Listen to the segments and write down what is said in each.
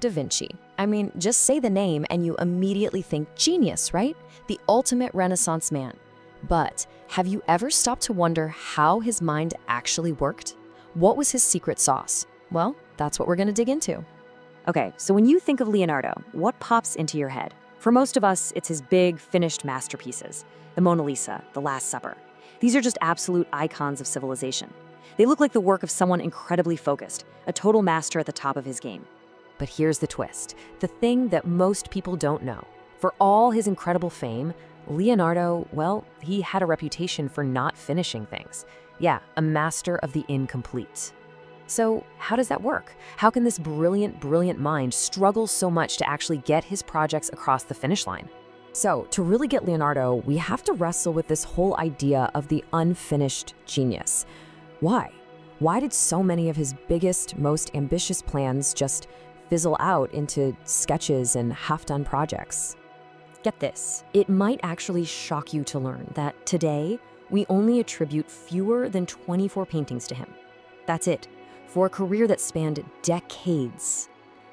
da Vinci. I mean, just say the name and you immediately think genius, right? The ultimate Renaissance man. But have you ever stopped to wonder how his mind actually worked? What was his secret sauce? Well, that's what we're going to dig into. Okay, so when you think of Leonardo, what pops into your head? For most of us, it's his big, finished masterpieces. The Mona Lisa, the Last Supper. These are just absolute icons of civilization. They look like the work of someone incredibly focused, a total master at the top of his game. But here's the twist, the thing that most people don't know. For all his incredible fame, Leonardo, well, he had a reputation for not finishing things. Yeah, a master of the incomplete. So how does that work? How can this brilliant mind struggle so much to actually get his projects across the finish line? So to really get Leonardo, we have to wrestle with this whole idea of the unfinished genius. Why? Why did so many of his biggest, most ambitious plans just fizzle out into sketches and half-done projects? Get this, it might actually shock you to learn that today, we only attribute fewer than 24 paintings to him. That's it, for a career that spanned decades.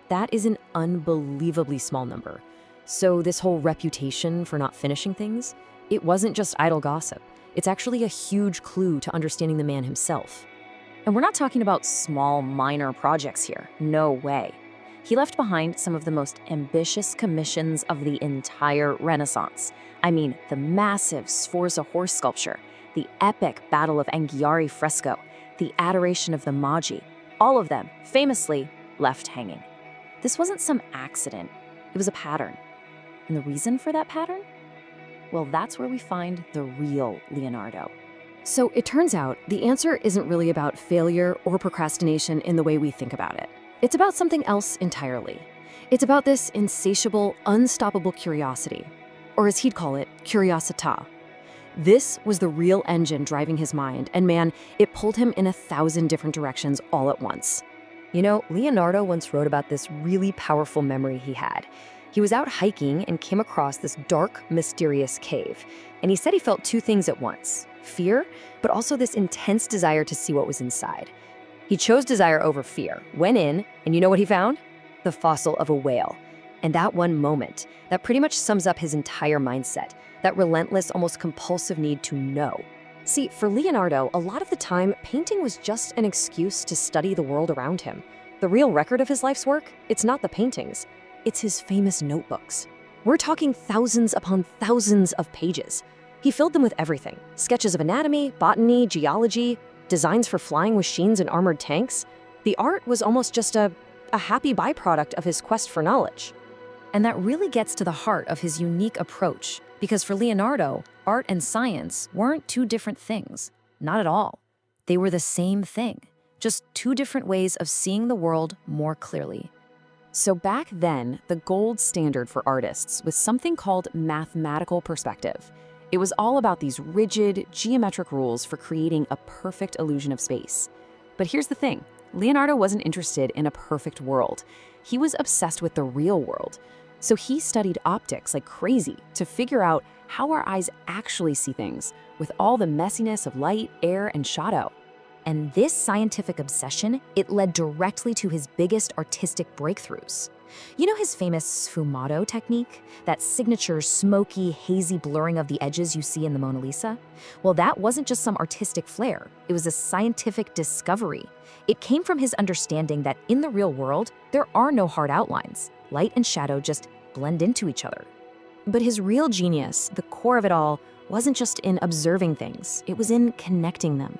That is an unbelievably small number. So this whole reputation for not finishing things, it wasn't just idle gossip. It's actually a huge clue to understanding the man himself. And we're not talking about small, minor projects here. No way. He left behind some of the most ambitious commissions of the entire Renaissance. I mean, the massive Sforza horse sculpture, the epic Battle of Anghiari fresco, the Adoration of the Magi, all of them, famously, left hanging. This wasn't some accident. It was a pattern. And the reason for that pattern? Well, that's where we find the real Leonardo. So it turns out the answer isn't really about failure or procrastination in the way we think about it. It's about something else entirely. It's about this insatiable, unstoppable curiosity, or as he'd call it, Curiosità. This was the real engine driving his mind, and man, it pulled him in 1,000 different directions all at once. You know, Leonardo once wrote about this really powerful memory he had. He was out hiking and came across this dark, mysterious cave, and he said he felt two things at once: fear, but also this intense desire to see what was inside. He chose desire over fear, went in, and you know what he found? The fossil of a whale. And that one moment, that pretty much sums up his entire mindset, that relentless, almost compulsive need to know. See, for Leonardo, a lot of the time, painting was just an excuse to study the world around him. The real record of his life's work, it's not the paintings, it's his famous notebooks. We're talking thousands upon thousands of pages. He filled them with everything: sketches of anatomy, botany, geology, designs for flying machines and armored tanks. The art was almost just a happy byproduct of his quest for knowledge. And that really gets to the heart of his unique approach, because for Leonardo, art and science weren't two different things. Not at all. They were the same thing, just two different ways of seeing the world more clearly. So back then, the gold standard for artists was something called mathematical perspective. It was all about these rigid, geometric rules for creating a perfect illusion of space. But here's the thing, Leonardo wasn't interested in a perfect world. He was obsessed with the real world. So he studied optics like crazy to figure out how our eyes actually see things, with all the messiness of light, air, and shadow. And this scientific obsession, it led directly to his biggest artistic breakthroughs. You know his famous sfumato technique? That signature smoky, hazy blurring of the edges you see in the Mona Lisa? Well, that wasn't just some artistic flair. It was a scientific discovery. It came from his understanding that in the real world, there are no hard outlines. Light and shadow just blend into each other. But his real genius, the core of it all, wasn't just in observing things. It was in connecting them.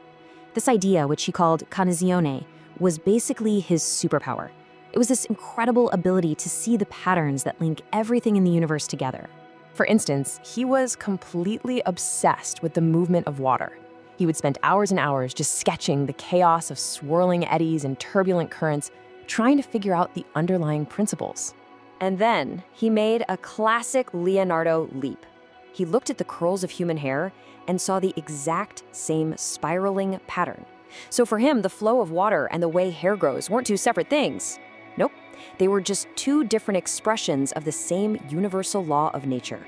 This idea, which he called connessione, was basically his superpower. It was this incredible ability to see the patterns that link everything in the universe together. For instance, he was completely obsessed with the movement of water. He would spend hours and hours just sketching the chaos of swirling eddies and turbulent currents, trying to figure out the underlying principles. And then he made a classic Leonardo leap. He looked at the curls of human hair and saw the exact same spiraling pattern. So for him, the flow of water and the way hair grows weren't two separate things. Nope, they were just two different expressions of the same universal law of nature.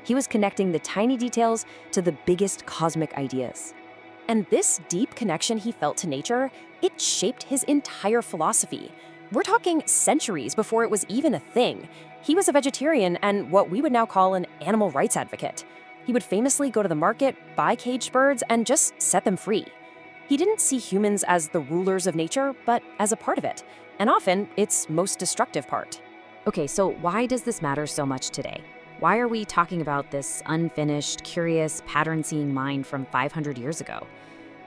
He was connecting the tiny details to the biggest cosmic ideas. And this deep connection he felt to nature, it shaped his entire philosophy. We're talking centuries before it was even a thing. He was a vegetarian and what we would now call an animal rights advocate. He would famously go to the market, buy caged birds, and just set them free. He didn't see humans as the rulers of nature, but as a part of it, and often its most destructive part. Okay, so why does this matter so much today? Why are we talking about this unfinished, curious, pattern-seeing mind from 500 years ago?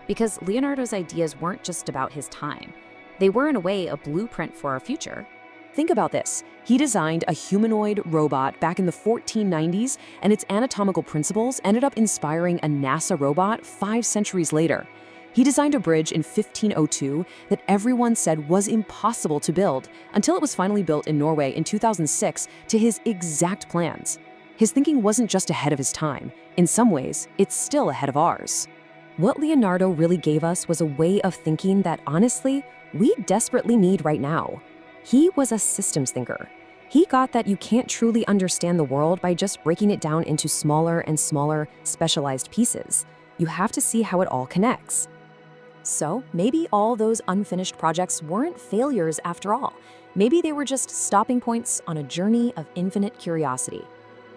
Because Leonardo's ideas weren't just about his time. They were, in a way, a blueprint for our future. Think about this. He designed a humanoid robot back in the 1490s, and its anatomical principles ended up inspiring a NASA robot 5 centuries later. He designed a bridge in 1502 that everyone said was impossible to build, until it was finally built in Norway in 2006 to his exact plans. His thinking wasn't just ahead of his time. In some ways, it's still ahead of ours. What Leonardo really gave us was a way of thinking that, honestly, we desperately need right now. He was a systems thinker. He got that you can't truly understand the world by just breaking it down into smaller and smaller, specialized pieces. You have to see how it all connects. So maybe all those unfinished projects weren't failures after all. Maybe they were just stopping points on a journey of infinite curiosity.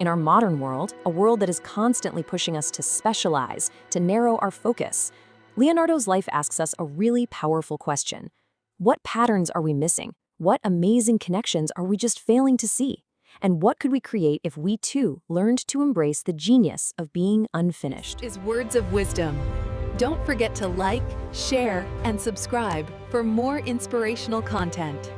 In our modern world, a world that is constantly pushing us to specialize, to narrow our focus, Leonardo's life asks us a really powerful question. What patterns are we missing? What amazing connections are we just failing to see? And what could we create if we too learned to embrace the genius of being unfinished? Is words of wisdom. Don't forget to like, share, and subscribe for more inspirational content.